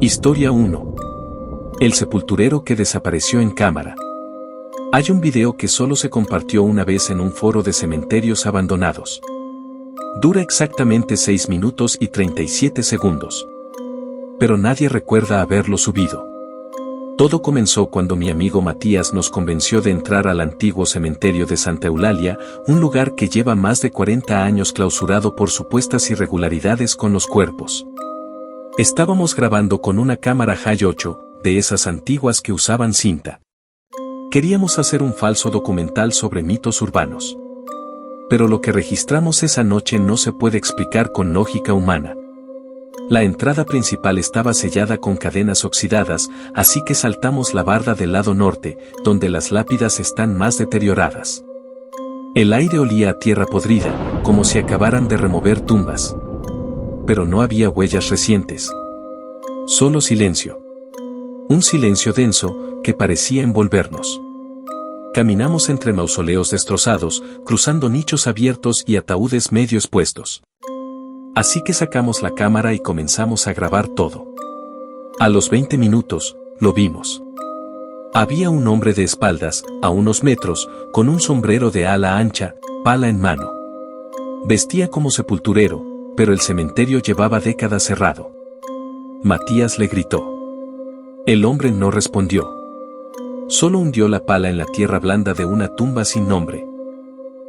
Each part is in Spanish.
Historia 1. El sepulturero que desapareció en cámara. Hay un video que solo se compartió una vez en un foro de cementerios abandonados. Dura exactamente 6 minutos y 37 segundos. Pero nadie recuerda haberlo subido. Todo comenzó cuando mi amigo Matías nos convenció de entrar al antiguo cementerio de Santa Eulalia, un lugar que lleva más de 40 años clausurado por supuestas irregularidades con los cuerpos. Estábamos grabando con una cámara Hi8, de esas antiguas que usaban cinta. Queríamos hacer un falso documental sobre mitos urbanos. Pero lo que registramos esa noche no se puede explicar con lógica humana. La entrada principal estaba sellada con cadenas oxidadas, así que saltamos la barda del lado norte, donde las lápidas están más deterioradas. El aire olía a tierra podrida, como si acabaran de remover tumbas. Pero no había huellas recientes. Solo silencio. Un silencio denso, que parecía envolvernos. Caminamos entre mausoleos destrozados, cruzando nichos abiertos y ataúdes medio expuestos. Así que sacamos la cámara y comenzamos a grabar todo. A los 20 minutos, lo vimos. Había un hombre de espaldas, a unos metros, con un sombrero de ala ancha, pala en mano. Vestía como sepulturero, pero el cementerio llevaba décadas cerrado. Matías le gritó. El hombre no respondió. Solo hundió la pala en la tierra blanda de una tumba sin nombre.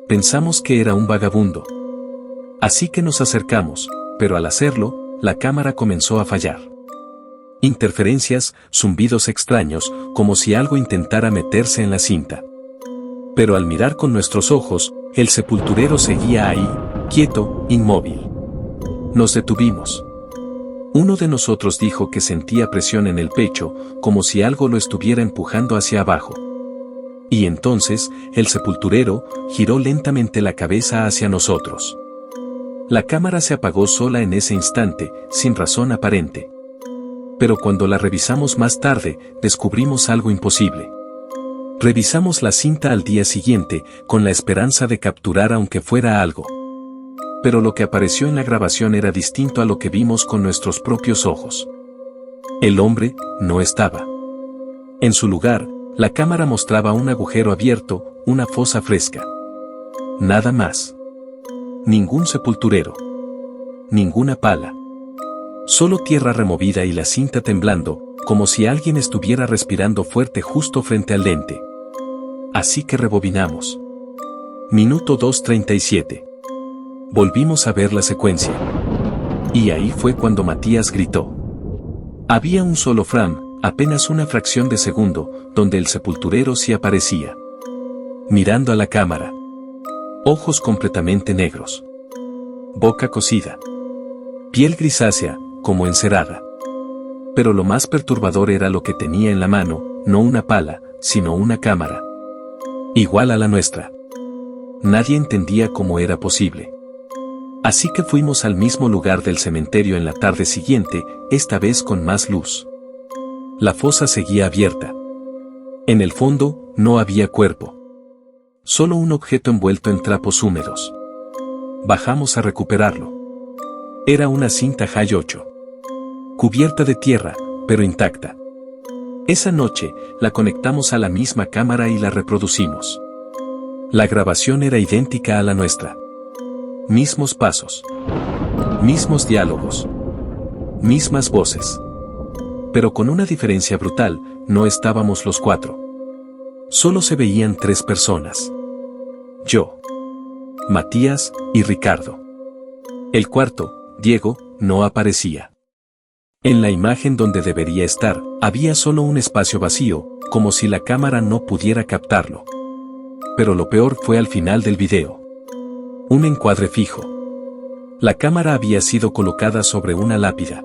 Pensamos que era un vagabundo. Así que nos acercamos, pero al hacerlo, la cámara comenzó a fallar. Interferencias, zumbidos extraños, como si algo intentara meterse en la cinta. Pero al mirar con nuestros ojos, el sepulturero seguía ahí, quieto, inmóvil. Nos detuvimos. Uno de nosotros dijo que sentía presión en el pecho, como si algo lo estuviera empujando hacia abajo. Y entonces, el sepulturero giró lentamente la cabeza hacia nosotros. La cámara se apagó sola en ese instante, sin razón aparente. Pero cuando la revisamos más tarde, descubrimos algo imposible. Revisamos la cinta al día siguiente, con la esperanza de capturar aunque fuera algo. Pero lo que apareció en la grabación era distinto a lo que vimos con nuestros propios ojos. El hombre no estaba. En su lugar, la cámara mostraba un agujero abierto, una fosa fresca. Nada más. Ningún sepulturero. Ninguna pala. Solo tierra removida y la cinta temblando, como si alguien estuviera respirando fuerte justo frente al lente. Así que rebobinamos. Minuto 2:37. Volvimos a ver la secuencia. Y ahí fue cuando Matías gritó. Había un solo frame, apenas una fracción de segundo, donde el sepulturero sí aparecía. Mirando a la cámara. Ojos completamente negros. Boca cocida. Piel grisácea, como encerada. Pero lo más perturbador era lo que tenía en la mano, no una pala, sino una cámara. Igual a la nuestra. Nadie entendía cómo era posible. Así que fuimos al mismo lugar del cementerio en la tarde siguiente, esta vez con más luz. La fosa seguía abierta. En el fondo, no había cuerpo. Solo un objeto envuelto en trapos húmedos. Bajamos a recuperarlo. Era una cinta Hi8. Cubierta de tierra, pero intacta. Esa noche, la conectamos a la misma cámara y la reproducimos. La grabación era idéntica a la nuestra. Mismos pasos. Mismos diálogos. Mismas voces. Pero con una diferencia brutal, no estábamos los 4. Solo se veían 3 personas. Yo, Matías y Ricardo. El cuarto, Diego, no aparecía. En la imagen donde debería estar, había solo un espacio vacío, como si la cámara no pudiera captarlo. Pero lo peor fue al final del video. Un encuadre fijo. La cámara había sido colocada sobre una lápida.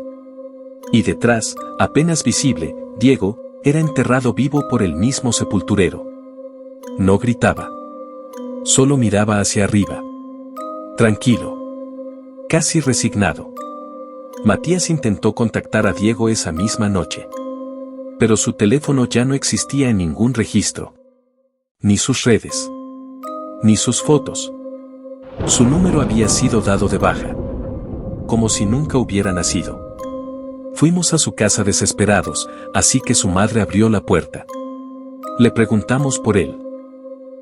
Y detrás, apenas visible, Diego, era enterrado vivo por el mismo sepulturero. No gritaba. Solo miraba hacia arriba. Tranquilo. Casi resignado. Matías intentó contactar a Diego esa misma noche. Pero su teléfono ya no existía en ningún registro. Ni sus redes. Ni sus fotos. Su número había sido dado de baja. Como si nunca hubiera nacido. Fuimos a su casa desesperados, así que su madre abrió la puerta. Le preguntamos por él.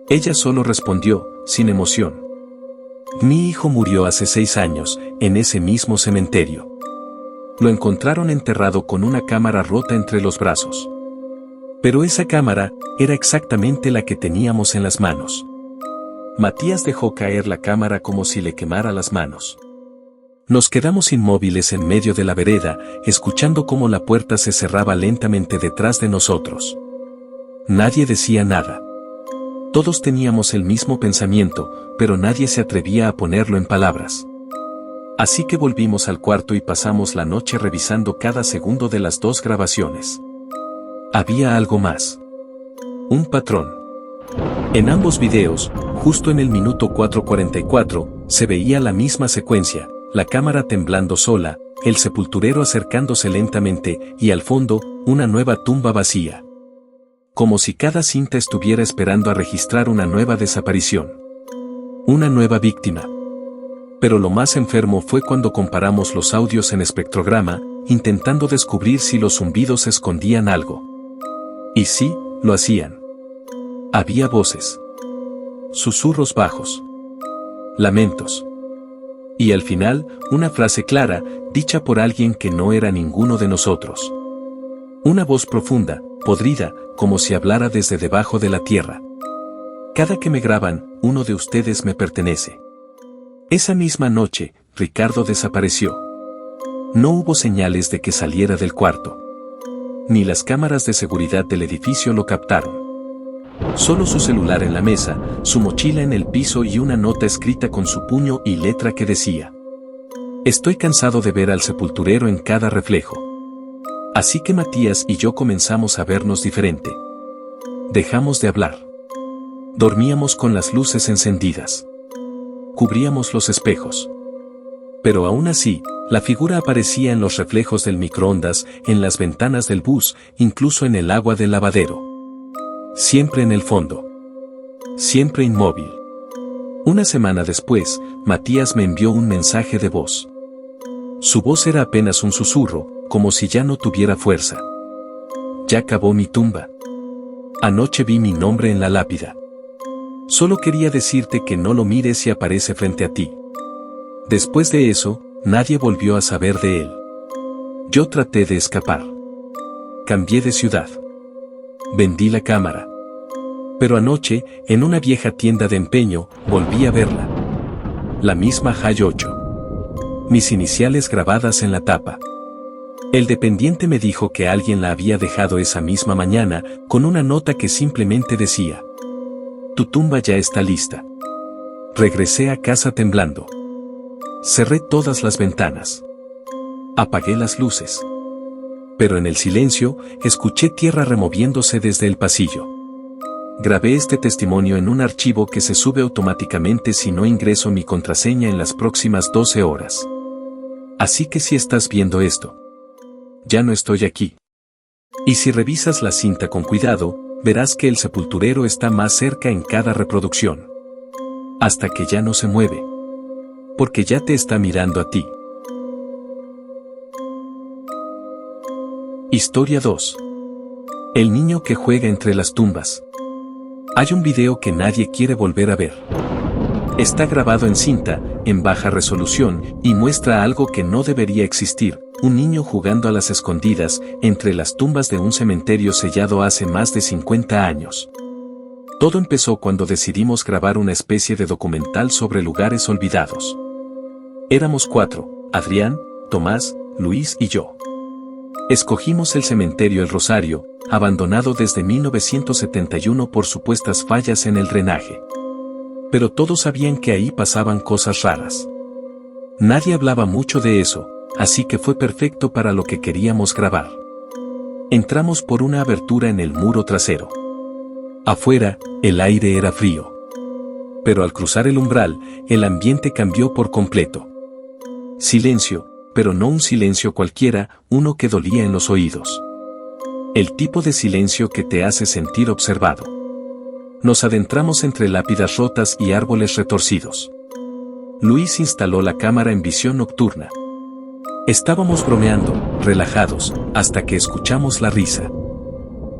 Ella solo respondió, sin emoción: mi hijo murió hace 6 años, en ese mismo cementerio. Lo encontraron enterrado con una cámara rota entre los brazos. Pero esa cámara era exactamente la que teníamos en las manos. Matías dejó caer la cámara como si le quemara las manos. Nos quedamos inmóviles en medio de la vereda, escuchando cómo la puerta se cerraba lentamente detrás de nosotros. Nadie decía nada. Todos teníamos el mismo pensamiento, pero nadie se atrevía a ponerlo en palabras. Así que volvimos al cuarto y pasamos la noche revisando cada segundo de las 2 grabaciones. Había algo más. Un patrón. En ambos videos, justo en el minuto 4:44, se veía la misma secuencia, la cámara temblando sola, el sepulturero acercándose lentamente y al fondo, una nueva tumba vacía. Como si cada cinta estuviera esperando a registrar una nueva desaparición. Una nueva víctima. Pero lo más enfermo fue cuando comparamos los audios en espectrograma, intentando descubrir si los zumbidos escondían algo. Y sí, lo hacían. Había voces. Susurros bajos. Lamentos. Y al final, una frase clara, dicha por alguien que no era ninguno de nosotros. Una voz profunda, podrida, como si hablara desde debajo de la tierra. Cada que me graban, uno de ustedes me pertenece. Esa misma noche, Ricardo desapareció. No hubo señales de que saliera del cuarto. Ni las cámaras de seguridad del edificio lo captaron. Solo su celular en la mesa, su mochila en el piso y una nota escrita con su puño y letra que decía: estoy cansado de ver al sepulturero en cada reflejo. Así que Matías y yo comenzamos a vernos diferente. Dejamos de hablar. Dormíamos con las luces encendidas. Cubríamos los espejos. Pero aún así, la figura aparecía en los reflejos del microondas, en las ventanas del bus, incluso en el agua del lavadero. Siempre en el fondo. Siempre inmóvil. Una semana después, Matías me envió un mensaje de voz. Su voz era apenas un susurro, como si ya no tuviera fuerza. Ya cavó mi tumba. Anoche vi mi nombre en la lápida. Solo quería decirte que no lo mires si aparece frente a ti. Después de eso, nadie volvió a saber de él. Yo traté de escapar. Cambié de ciudad. Vendí la cámara. Pero anoche, en una vieja tienda de empeño, volví a verla. La misma Hay 8. Mis iniciales grabadas en la tapa. El dependiente me dijo que alguien la había dejado esa misma mañana, con una nota que simplemente decía: tu tumba ya está lista. Regresé a casa temblando. Cerré todas las ventanas. Apagué las luces. Pero en el silencio, escuché tierra removiéndose desde el pasillo. Grabé este testimonio en un archivo que se sube automáticamente si no ingreso mi contraseña en las próximas 12 horas. Así que si estás viendo esto, ya no estoy aquí. Y si revisas la cinta con cuidado, verás que el sepulturero está más cerca en cada reproducción. Hasta que ya no se mueve. Porque ya te está mirando a ti. Historia 2. El niño que juega entre las tumbas. Hay un video que nadie quiere volver a ver. Está grabado en cinta, en baja resolución, y muestra algo que no debería existir: un niño jugando a las escondidas, entre las tumbas de un cementerio sellado hace más de 50 años. Todo empezó cuando decidimos grabar una especie de documental sobre lugares olvidados. Éramos 4, Adrián, Tomás, Luis y yo. Escogimos el cementerio El Rosario, abandonado desde 1971 por supuestas fallas en el drenaje. Pero todos sabían que ahí pasaban cosas raras. Nadie hablaba mucho de eso, así que fue perfecto para lo que queríamos grabar. Entramos por una abertura en el muro trasero. Afuera, el aire era frío. Pero al cruzar el umbral, el ambiente cambió por completo. Silencio, pero no un silencio cualquiera, uno que dolía en los oídos. El tipo de silencio que te hace sentir observado. Nos adentramos entre lápidas rotas y árboles retorcidos. Luis instaló la cámara en visión nocturna. Estábamos bromeando, relajados, hasta que escuchamos la risa.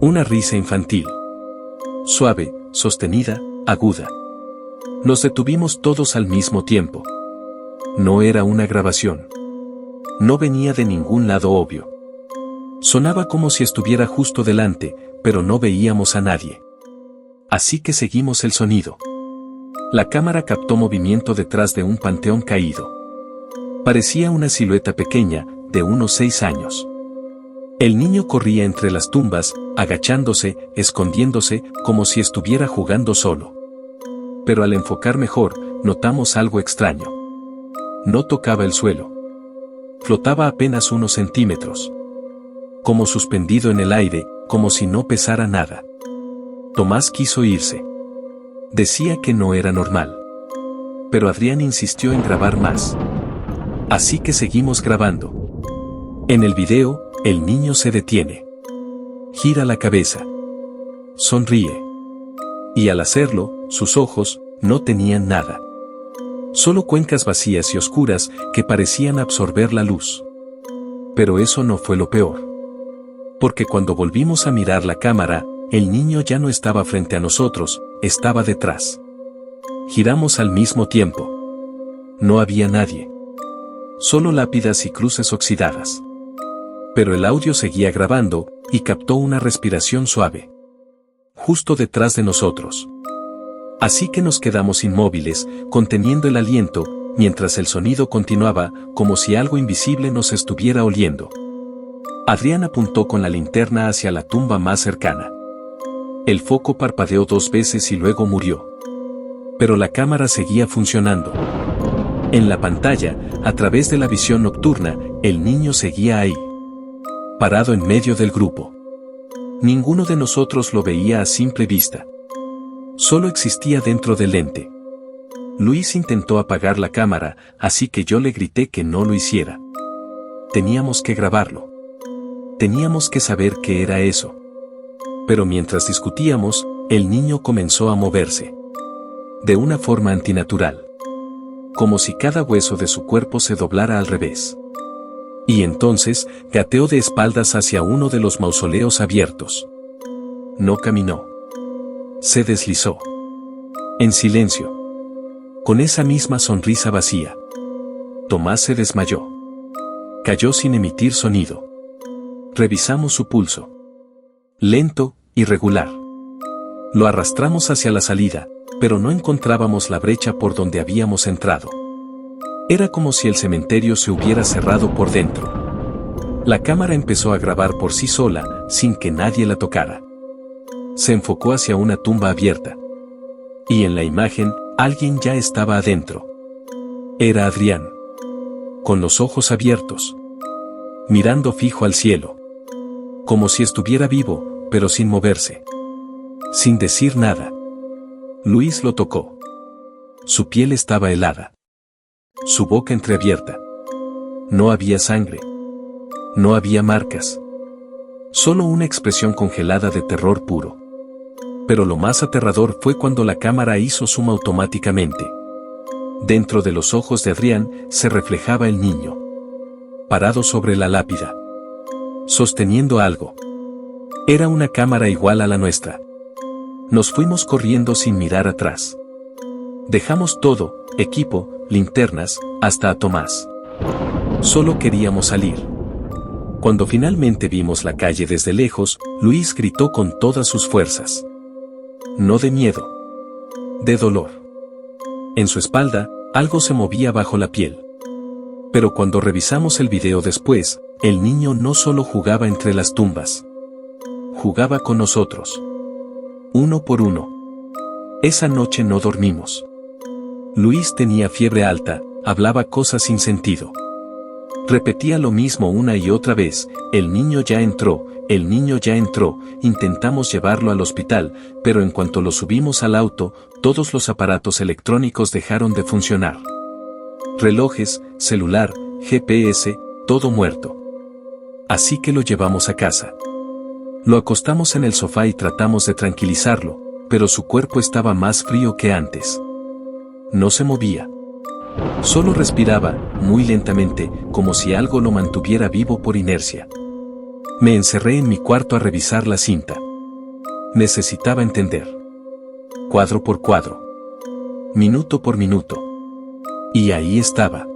Una risa infantil. Suave, sostenida, aguda. Nos detuvimos todos al mismo tiempo. No era una grabación. No venía de ningún lado obvio. Sonaba como si estuviera justo delante, pero no veíamos a nadie. Así que seguimos el sonido. La cámara captó movimiento detrás de un panteón caído. Parecía una silueta pequeña, de unos 6 años. El niño corría entre las tumbas, agachándose, escondiéndose, como si estuviera jugando solo. Pero al enfocar mejor, notamos algo extraño. No tocaba el suelo. Flotaba apenas unos centímetros. Como suspendido en el aire, como si no pesara nada. Tomás quiso irse. Decía que no era normal. Pero Adrián insistió en grabar más. Así que seguimos grabando. En el video, el niño se detiene. Gira la cabeza. Sonríe. Y al hacerlo, sus ojos no tenían nada. Solo cuencas vacías y oscuras que parecían absorber la luz. Pero eso no fue lo peor. Porque cuando volvimos a mirar la cámara, el niño ya no estaba frente a nosotros, estaba detrás. Giramos al mismo tiempo. No había nadie. Solo lápidas y cruces oxidadas. Pero el audio seguía grabando, y captó una respiración suave. Justo detrás de nosotros. Así que nos quedamos inmóviles, conteniendo el aliento, mientras el sonido continuaba, como si algo invisible nos estuviera oliendo. Adrián apuntó con la linterna hacia la tumba más cercana. El foco parpadeó 2 veces y luego murió. Pero la cámara seguía funcionando. En la pantalla, a través de la visión nocturna, el niño seguía ahí. Parado en medio del grupo. Ninguno de nosotros lo veía a simple vista. Solo existía dentro del lente. Luis intentó apagar la cámara, así que yo le grité que no lo hiciera. Teníamos que grabarlo. Teníamos que saber qué era eso. Pero mientras discutíamos, el niño comenzó a moverse. De una forma antinatural. Como si cada hueso de su cuerpo se doblara al revés. Y entonces, gateó de espaldas hacia uno de los mausoleos abiertos. No caminó. Se deslizó. En silencio. Con esa misma sonrisa vacía. Tomás se desmayó. Cayó sin emitir sonido. Revisamos su pulso. Lento, irregular. Lo arrastramos hacia la salida, pero no encontrábamos la brecha por donde habíamos entrado. Era como si el cementerio se hubiera cerrado por dentro. La cámara empezó a grabar por sí sola, sin que nadie la tocara. Se enfocó hacia una tumba abierta. Y en la imagen, alguien ya estaba adentro. Era Adrián. Con los ojos abiertos. Mirando fijo al cielo. Como si estuviera vivo, pero sin moverse. Sin decir nada. Luis lo tocó. Su piel estaba helada. Su boca entreabierta. No había sangre. No había marcas. Solo una expresión congelada de terror puro. Pero lo más aterrador fue cuando la cámara hizo zoom automáticamente. Dentro de los ojos de Adrián se reflejaba el niño. Parado sobre la lápida. Sosteniendo algo. Era una cámara igual a la nuestra. Nos fuimos corriendo sin mirar atrás. Dejamos todo, equipo, linternas, hasta a Tomás. Solo queríamos salir. Cuando finalmente vimos la calle desde lejos, Luis gritó con todas sus fuerzas. No de miedo. De dolor. En su espalda, algo se movía bajo la piel. Pero cuando revisamos el video después, el niño no solo jugaba entre las tumbas. Jugaba con nosotros. Uno por uno. Esa noche no dormimos. Luis tenía fiebre alta, hablaba cosas sin sentido. Repetía lo mismo una y otra vez, el niño ya entró, el niño ya entró, intentamos llevarlo al hospital, pero en cuanto lo subimos al auto, todos los aparatos electrónicos dejaron de funcionar. Relojes, celular, GPS, todo muerto. Así que lo llevamos a casa. Lo acostamos en el sofá y tratamos de tranquilizarlo, pero su cuerpo estaba más frío que antes. No se movía. Solo respiraba, muy lentamente, como si algo lo mantuviera vivo por inercia. Me encerré en mi cuarto a revisar la cinta. Necesitaba entender. Cuadro por cuadro. Minuto por minuto. Y ahí estaba.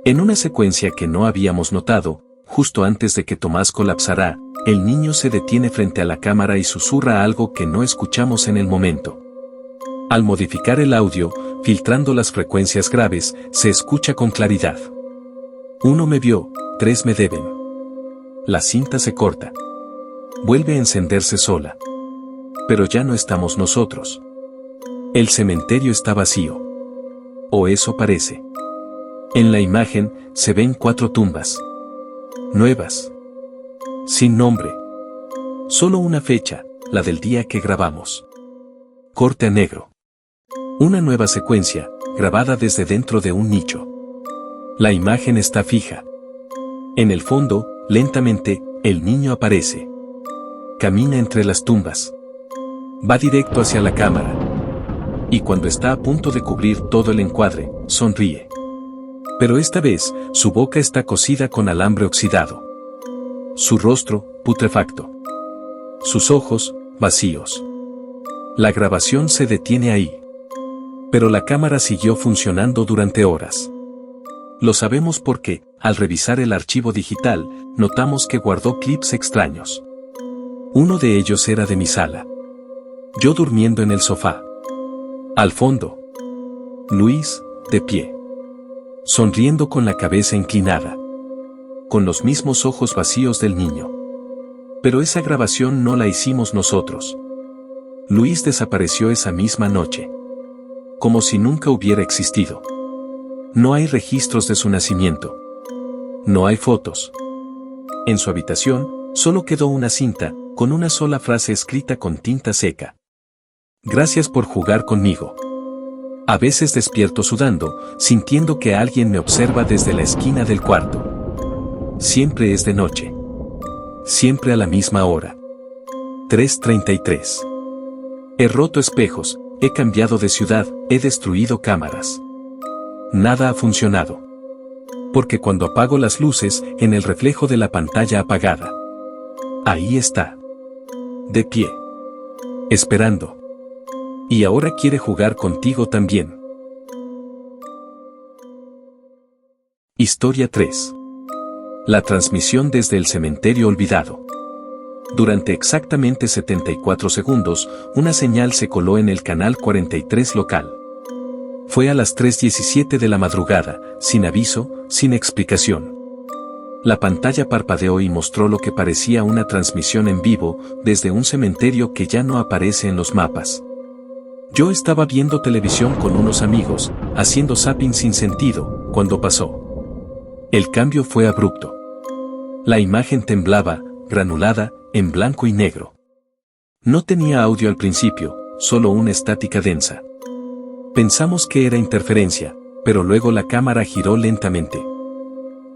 En una secuencia que no habíamos notado, justo antes de que Tomás colapsara, el niño se detiene frente a la cámara y susurra algo que no escuchamos en el momento. Al modificar el audio, filtrando las frecuencias graves, se escucha con claridad. 1 me vio, 3 me deben. La cinta se corta. Vuelve a encenderse sola. Pero ya no estamos nosotros. El cementerio está vacío. O eso parece. En la imagen, se ven 4 tumbas. Nuevas. Sin nombre. Solo una fecha, la del día que grabamos. Corte a negro. Una nueva secuencia, grabada desde dentro de un nicho. La imagen está fija. En el fondo, lentamente, el niño aparece. Camina entre las tumbas. Va directo hacia la cámara. Y cuando está a punto de cubrir todo el encuadre, sonríe. Pero esta vez, su boca está cosida con alambre oxidado. Su rostro, putrefacto. Sus ojos, vacíos. La grabación se detiene ahí. Pero la cámara siguió funcionando durante horas. Lo sabemos porque, al revisar el archivo digital, notamos que guardó clips extraños. Uno de ellos era de mi sala. Yo durmiendo en el sofá. Al fondo. Luis, de pie. Sonriendo con la cabeza inclinada. Con los mismos ojos vacíos del niño. Pero esa grabación no la hicimos nosotros. Luis desapareció esa misma noche. Como si nunca hubiera existido. No hay registros de su nacimiento. No hay fotos. En su habitación, solo quedó una cinta, con una sola frase escrita con tinta seca. Gracias por jugar conmigo. A veces despierto sudando, sintiendo que alguien me observa desde la esquina del cuarto. Siempre es de noche. Siempre a la misma hora. 3:33. He roto espejos, he cambiado de ciudad, he destruido cámaras. Nada ha funcionado. Porque cuando apago las luces, en el reflejo de la pantalla apagada. Ahí está. De pie. Esperando. Y ahora quiere jugar contigo también. Historia 3. La transmisión desde el cementerio olvidado. Durante exactamente 74 segundos, una señal se coló en el canal 43 local. Fue a las 3:17 de la madrugada, sin aviso, sin explicación. La pantalla parpadeó y mostró lo que parecía una transmisión en vivo, desde un cementerio que ya no aparece en los mapas. Yo estaba viendo televisión con unos amigos, haciendo zapping sin sentido, cuando pasó. El cambio fue abrupto. La imagen temblaba, granulada, en blanco y negro. No tenía audio al principio, solo una estática densa. Pensamos que era interferencia, pero luego la cámara giró lentamente.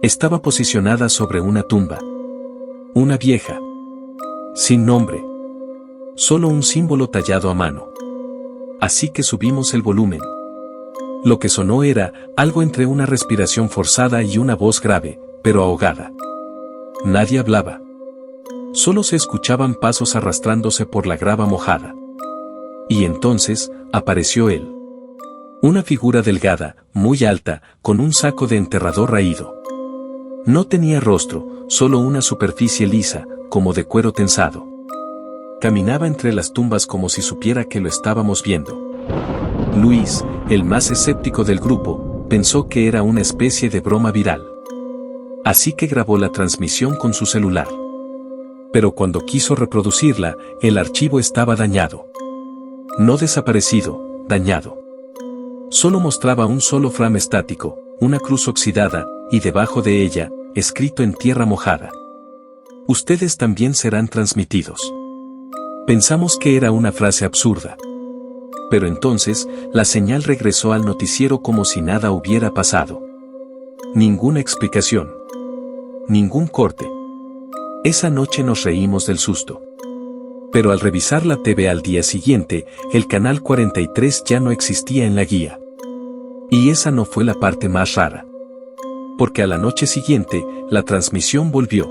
Estaba posicionada sobre una tumba. Una vieja. Sin nombre. Solo un símbolo tallado a mano. Así que subimos el volumen. Lo que sonó era algo entre una respiración forzada y una voz grave, pero ahogada. Nadie hablaba. Solo se escuchaban pasos arrastrándose por la grava mojada. Y entonces, apareció él. Una figura delgada, muy alta, con un saco de enterrador raído. No tenía rostro, solo una superficie lisa, como de cuero tensado. Caminaba entre las tumbas como si supiera que lo estábamos viendo. Luis, el más escéptico del grupo, pensó que era una especie de broma viral. Así que grabó la transmisión con su celular. Pero cuando quiso reproducirla, el archivo estaba dañado. No desaparecido, dañado. Solo mostraba un solo frame estático, una cruz oxidada, y debajo de ella, escrito en tierra mojada. Ustedes también serán transmitidos. Pensamos que era una frase absurda. Pero entonces, la señal regresó al noticiero como si nada hubiera pasado. Ninguna explicación. Ningún corte. Esa noche nos reímos del susto. Pero al revisar la TV al día siguiente, el canal 43 ya no existía en la guía. Y esa no fue la parte más rara. Porque a la noche siguiente, la transmisión volvió.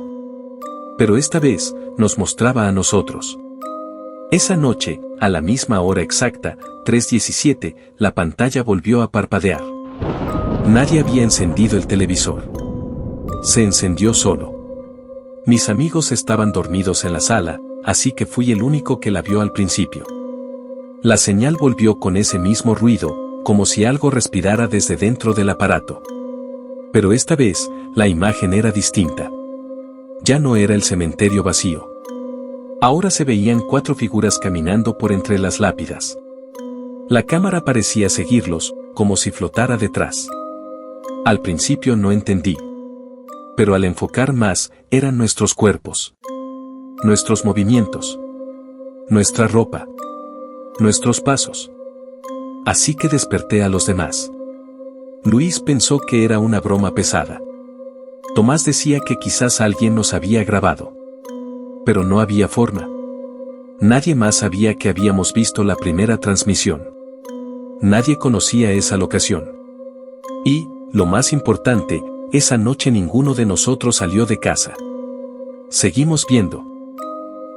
Pero esta vez, nos mostraba a nosotros. Esa noche, a la misma hora exacta, 3:17, la pantalla volvió a parpadear. Nadie había encendido el televisor. Se encendió solo. Mis amigos estaban dormidos en la sala, así que fui el único que la vio al principio. La señal volvió con ese mismo ruido, como si algo respirara desde dentro del aparato. Pero esta vez, la imagen era distinta. Ya no era el cementerio vacío. Ahora se veían 4 figuras caminando por entre las lápidas. La cámara parecía seguirlos, como si flotara detrás. Al principio no entendí. Pero al enfocar más, eran nuestros cuerpos. Nuestros movimientos. Nuestra ropa. Nuestros pasos. Así que desperté a los demás. Luis pensó que era una broma pesada. Tomás decía que quizás alguien nos había grabado. Pero no había forma. Nadie más sabía que habíamos visto la primera transmisión. Nadie conocía esa locación. Y, lo más importante, esa noche ninguno de nosotros salió de casa. Seguimos viendo.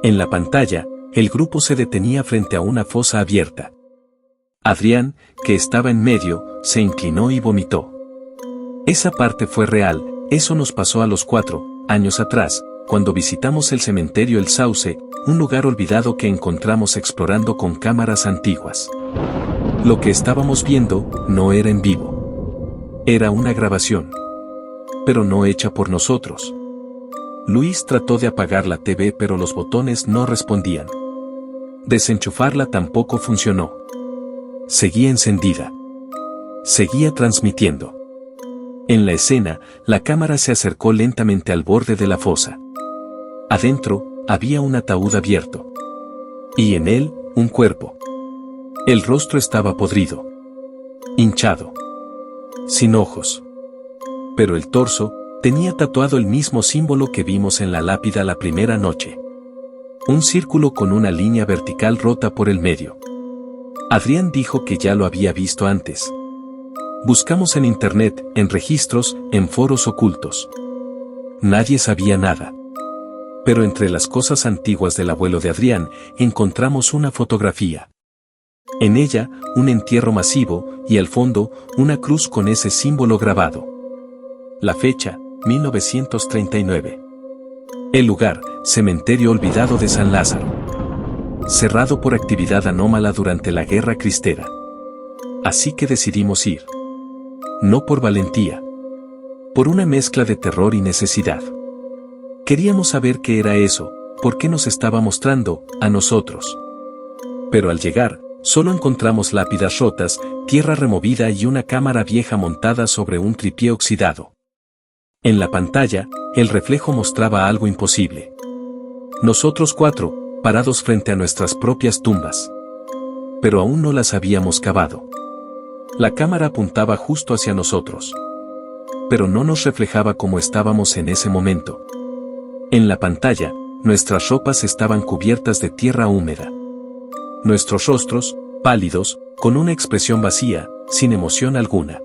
En la pantalla, el grupo se detenía frente a una fosa abierta. Adrián, que estaba en medio, se inclinó y vomitó. Esa parte fue real, eso nos pasó a los 4 años atrás, cuando visitamos el cementerio El Sauce, un lugar olvidado que encontramos explorando con cámaras antiguas. Lo que estábamos viendo no era en vivo. Era una grabación. Pero no hecha por nosotros. Luis trató de apagar la TV pero los botones no respondían. Desenchufarla tampoco funcionó. Seguía encendida. Seguía transmitiendo. En la escena, la cámara se acercó lentamente al borde de la fosa. Adentro, había un ataúd abierto. Y en él, un cuerpo. El rostro estaba podrido. Hinchado. Sin ojos. Pero el torso, tenía tatuado el mismo símbolo que vimos en la lápida la primera noche. Un círculo con una línea vertical rota por el medio. Adrián dijo que ya lo había visto antes. Buscamos en internet, en registros, en foros ocultos. Nadie sabía nada. Pero entre las cosas antiguas del abuelo de Adrián, encontramos una fotografía. En ella, un entierro masivo, y al fondo, una cruz con ese símbolo grabado. La fecha, 1939. El lugar, cementerio olvidado de San Lázaro. Cerrado por actividad anómala durante la Guerra Cristera. Así que decidimos ir. No por valentía. Por una mezcla de terror y necesidad. Queríamos saber qué era eso, por qué nos estaba mostrando, a nosotros. Pero al llegar, solo encontramos lápidas rotas, tierra removida y una cámara vieja montada sobre un tripié oxidado. En la pantalla, el reflejo mostraba algo imposible. Nosotros 4, parados frente a nuestras propias tumbas. Pero aún no las habíamos cavado. La cámara apuntaba justo hacia nosotros. Pero no nos reflejaba como estábamos en ese momento. En la pantalla, nuestras ropas estaban cubiertas de tierra húmeda. Nuestros rostros, pálidos, con una expresión vacía, sin emoción alguna.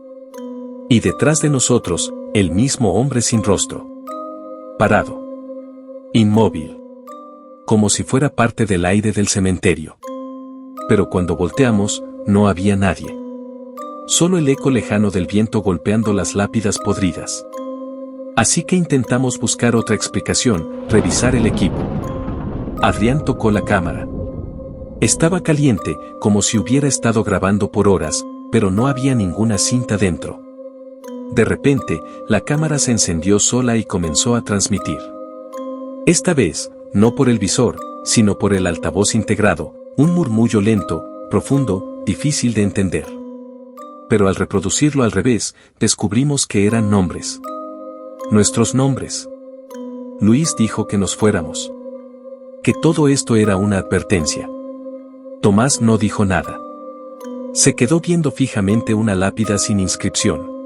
Y detrás de nosotros, el mismo hombre sin rostro. Parado. Inmóvil. Como si fuera parte del aire del cementerio. Pero cuando volteamos, no había nadie. Solo el eco lejano del viento golpeando las lápidas podridas. Así que intentamos buscar otra explicación, revisar el equipo. Adrián tocó la cámara. Estaba caliente, como si hubiera estado grabando por horas, pero no había ninguna cinta dentro. De repente, la cámara se encendió sola y comenzó a transmitir. Esta vez, no por el visor, sino por el altavoz integrado, un murmullo lento, profundo, difícil de entender. Pero al reproducirlo al revés, descubrimos que eran nombres. Nuestros nombres. Luis dijo que nos fuéramos. Que todo esto era una advertencia. Tomás no dijo nada. Se quedó viendo fijamente una lápida sin inscripción.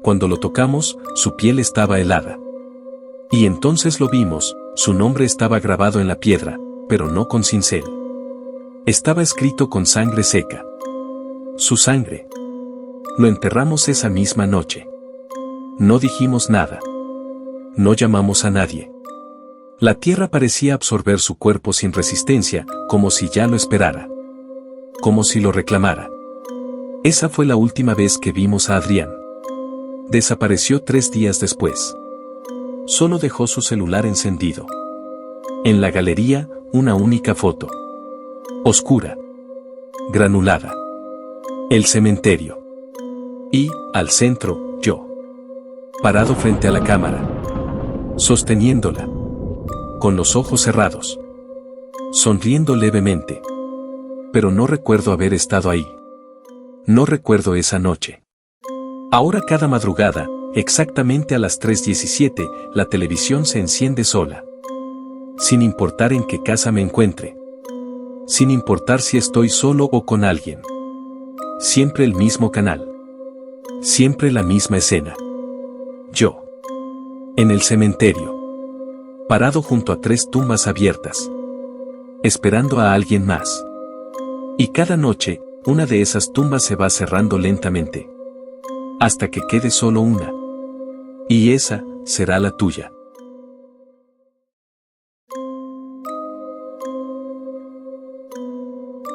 Cuando lo tocamos, su piel estaba helada. Y entonces lo vimos, su nombre estaba grabado en la piedra, pero no con cincel. Estaba escrito con sangre seca. Su sangre. Lo enterramos esa misma noche. No dijimos nada. No llamamos a nadie. La tierra parecía absorber su cuerpo sin resistencia, como si ya lo esperara. Como si lo reclamara. Esa fue la última vez que vimos a Adrián. Desapareció 3 días después. Solo dejó su celular encendido. En la galería, una única foto. Oscura. Granulada. El cementerio. Y, al centro, yo. Parado frente a la cámara. Sosteniéndola. Con los ojos cerrados. Sonriendo levemente. Pero no recuerdo haber estado ahí. No recuerdo esa noche. Ahora cada madrugada, exactamente a las 3:17, la televisión se enciende sola. Sin importar en qué casa me encuentre. Sin importar si estoy solo o con alguien. Siempre el mismo canal. Siempre la misma escena. Yo. En el cementerio. Parado junto a 3 tumbas abiertas. Esperando a alguien más. Y cada noche, una de esas tumbas se va cerrando lentamente. Hasta que quede solo una. Y esa será la tuya.